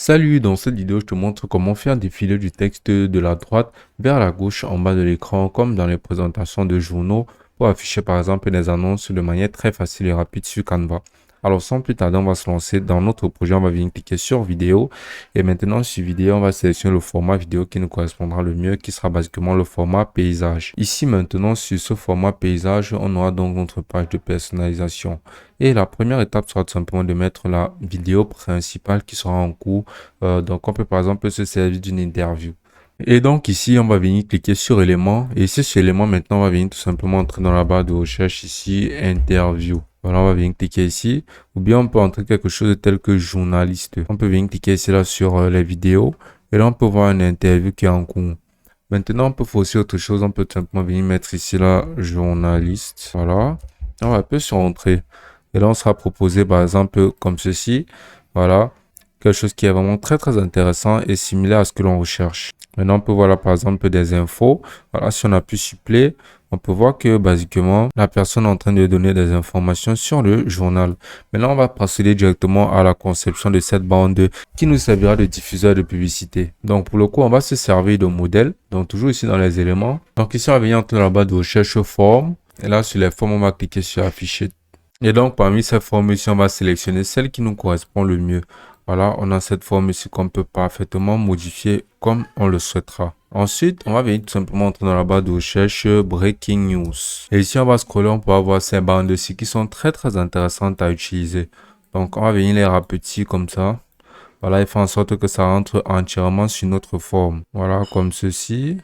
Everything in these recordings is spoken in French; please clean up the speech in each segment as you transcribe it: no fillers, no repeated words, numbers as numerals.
Salut, dans cette vidéo, je te montre comment faire défiler du texte de la droite vers la gauche en bas de l'écran, comme dans les présentations de journaux, pour afficher par exemple des annonces de manière très facile et rapide sur Canva. Alors sans plus tarder, on va se lancer dans notre projet. On va venir cliquer sur vidéo et maintenant sur vidéo, on va sélectionner le format vidéo qui nous correspondra le mieux, qui sera basiquement le format paysage. Ici maintenant, sur ce format paysage, on aura donc notre page de personnalisation. Et la première étape sera tout simplement de mettre la vidéo principale qui sera en cours. Donc, on peut par exemple se servir d'une interview. Et donc ici, on va venir cliquer sur éléments. Et ici, sur éléments, maintenant, on va venir tout simplement entrer dans la barre de recherche ici, interview. Voilà, on va venir cliquer ici. Ou bien on peut entrer quelque chose tel que journaliste. On peut venir cliquer ici là sur les vidéos. Et là, on peut voir une interview qui est en cours. Maintenant, on peut faire aussi autre chose. On peut tout simplement venir mettre ici là, journaliste. Voilà. On va un peu sur entrée. Et là, on sera proposé par exemple comme ceci. Voilà. Quelque chose qui est vraiment très intéressant et similaire à ce que l'on recherche. Maintenant, on peut voir là, par exemple, des infos. Voilà, si on appuie sur play, on peut voir que, basiquement, la personne est en train de donner des informations sur le journal. Maintenant, on va procéder directement à la conception de cette bande qui nous servira de diffuseur de publicité. Donc, pour le coup, on va se servir de modèle. Donc, toujours ici dans les éléments. Donc, ici, on va venir entrer dans la barre de recherche forme. Et là, sur les formes, on va cliquer sur afficher. Et donc, parmi ces formes ici, on va sélectionner celle qui nous correspond le mieux. Voilà, on a cette forme ici qu'on peut parfaitement modifier comme on le souhaitera. Ensuite, on va venir tout simplement entrer dans la barre de recherche Breaking News. Et ici, on va scroller, on peut avoir ces bandes-ci qui sont très intéressantes à utiliser. Donc, on va venir les rapetir comme ça. Voilà, et faire en sorte que ça rentre entièrement sur notre forme. Voilà, comme ceci.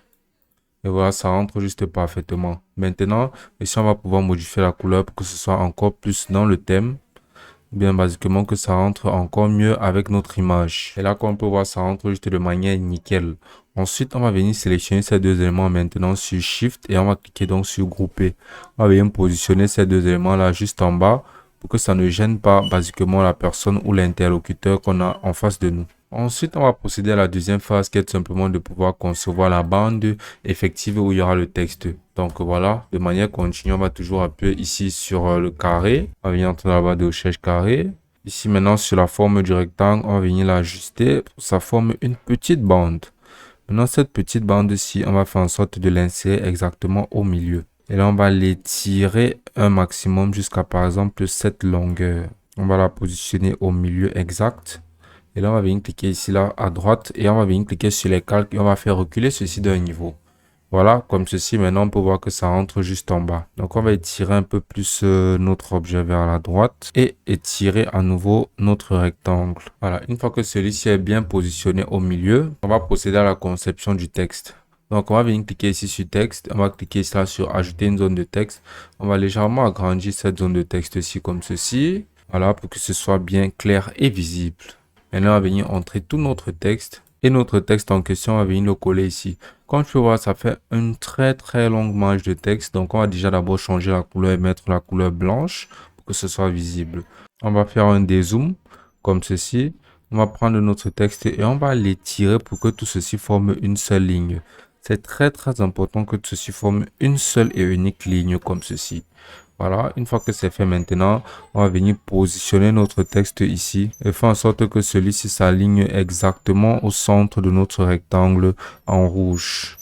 Et voilà, ça rentre juste parfaitement. Maintenant, ici, on va pouvoir modifier la couleur pour que ce soit encore plus dans le thème. Bien basiquement que ça rentre encore mieux avec notre image. Et là, comme on peut voir, ça rentre juste de manière nickel. Ensuite, on va venir sélectionner ces deux éléments maintenant sur Shift et on va cliquer donc sur Grouper. On va venir positionner ces deux éléments là juste en bas pour que ça ne gêne pas basiquement la personne ou l'interlocuteur qu'on a en face de nous. Ensuite, on va procéder à la deuxième phase qui est tout simplement de pouvoir concevoir la bande effective où il y aura le texte. Donc voilà, de manière continue, on va toujours appuyer ici sur le carré. On va venir entrer dans la barre de recherche carré. Ici maintenant sur la forme du rectangle, on va venir l'ajuster pour que ça forme une petite bande. Maintenant cette petite bande-ci, on va faire en sorte de l'insérer exactement au milieu. Et là, on va l'étirer un maximum jusqu'à par exemple cette longueur. On va la positionner au milieu exact. Et là, on va venir cliquer ici, là, à droite. Et on va venir cliquer sur les calques. Et on va faire reculer ceci d'un niveau. Voilà, comme ceci. Maintenant, on peut voir que ça rentre juste en bas. Donc, on va étirer un peu plus notre objet vers la droite. Et étirer à nouveau notre rectangle. Voilà, une fois que celui-ci est bien positionné au milieu, on va procéder à la conception du texte. Donc, on va venir cliquer ici sur texte. On va cliquer ici là sur ajouter une zone de texte. On va légèrement agrandir cette zone de texte-ci comme ceci. Voilà, pour que ce soit bien clair et visible. Maintenant, on va venir entrer tout notre texte. Et notre texte en question, on va venir le coller ici. Comme tu peux voir, ça fait une très longue manche de texte. Donc, on va déjà d'abord changer la couleur et mettre la couleur blanche pour que ce soit visible. On va faire un dézoom comme ceci. On va prendre notre texte et on va l'étirer pour que tout ceci forme une seule ligne. C'est très important que tout ceci forme une seule et unique ligne comme ceci. Voilà, une fois que c'est fait maintenant, on va venir positionner notre texte ici et faire en sorte que celui-ci s'aligne exactement au centre de notre rectangle en rouge.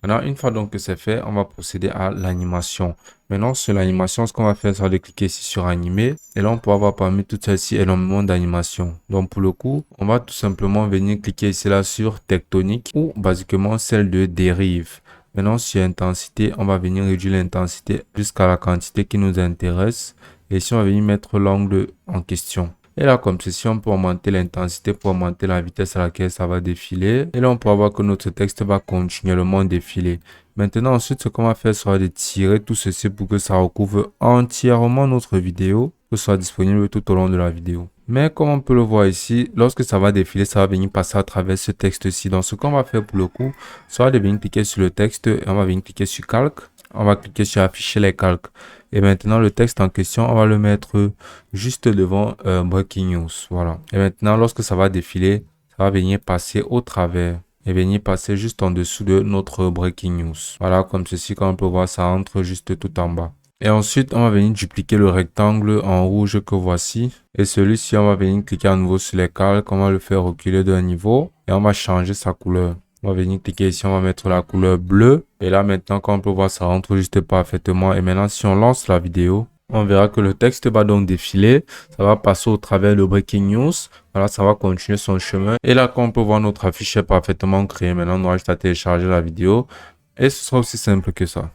Maintenant, une fois donc que c'est fait, on va procéder à l'animation. Maintenant, sur l'animation, ce qu'on va faire, c'est de cliquer ici sur animer. Et là, on peut avoir parmi toutes celles-ci énormément d'animations. Donc, pour le coup, on va tout simplement venir cliquer ici là sur tectonique ou basiquement celle de dérive. Maintenant, sur intensité, on va venir réduire l'intensité jusqu'à la quantité qui nous intéresse. Et ici, on va venir mettre l'angle en question. Et là, comme ceci, on peut augmenter l'intensité pour augmenter la vitesse à laquelle ça va défiler. Et là, on peut voir que notre texte va continuellement défiler. Maintenant, ensuite, ce qu'on va faire sera de tirer tout ceci pour que ça recouvre entièrement notre vidéo, que ce soit disponible tout au long de la vidéo. Mais comme on peut le voir ici, lorsque ça va défiler, ça va venir passer à travers ce texte-ci. Donc, ce qu'on va faire pour le coup, soit de venir cliquer sur le texte et on va venir cliquer sur calque. On va cliquer sur afficher les calques. Et maintenant, le texte en question, on va le mettre juste devant Breaking News. Voilà. Et maintenant, lorsque ça va défiler, ça va venir passer au travers et venir passer juste en dessous de notre Breaking News. Voilà, comme ceci, comme on peut voir, ça entre juste tout en bas. Et ensuite, on va venir dupliquer le rectangle en rouge que voici. Et celui-ci, on va venir cliquer à nouveau sur les calques. On va le faire reculer d'un niveau et on va changer sa couleur. On va venir cliquer ici, on va mettre la couleur bleue. Et là, maintenant, comme on peut voir, ça rentre juste parfaitement. Et maintenant, si on lance la vidéo, on verra que le texte va donc défiler. Ça va passer au travers de Breaking News. Voilà, ça va continuer son chemin. Et là, comme on peut voir, notre affiche est parfaitement créée. Maintenant, on aura juste à télécharger la vidéo. Et ce sera aussi simple que ça.